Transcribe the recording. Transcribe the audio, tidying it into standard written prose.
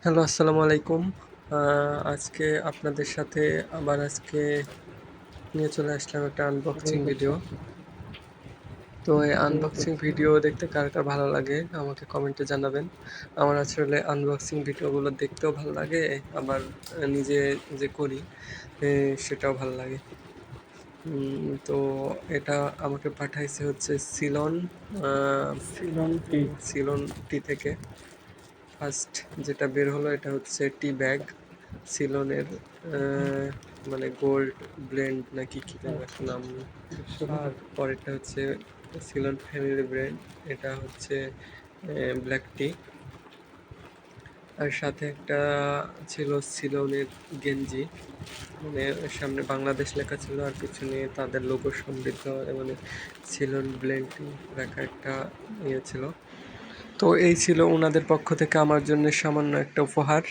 Hello, আসসালামু আলাইকুম। আজকে আপনাদের সাথে আজকে নিয়ে চলে আসলাম একটা আনবক্সিং ভিডিও। তো এই আনবক্সিং ভিডিও দেখতে কার কার ভালো লাগে আমাকে কমেন্টে জানাবেন। আমার আসলে আনবক্সিং ভিডিওগুলো দেখতেও ভালো লাগে, আবার নিজে যে করি সেটাও ভালো লাগে। তো এটা আমাকে পাঠাইছে হচ্ছে সিলন, সিলন টি। সিলন টি থেকে। ফার্স্ট যেটা বের হলো এটা হচ্ছে টি ব্যাগ সিলনের, মানে গোল্ড ব্লেন্ড নাকি কি যেন একটা নাম। আর পরেরটা হচ্ছে সিলন ফ্যামিলি ব্র্যান্ড, এটা হচ্ছে ব্ল্যাক টি। আর সাথে একটা ছিল সিলনের গেঞ্জি, মানে সামনে বাংলাদেশ লেখা ছিল আর পিছনে তাদের লোগো সমৃদ্ধ, মানে সিলন ব্লেন্ড টি লেখা একটা ইয়ে ছিল। তো এই ছিল ওনাদের পক্ষ থেকে আমার জন্য সামান্য একটা উপহার।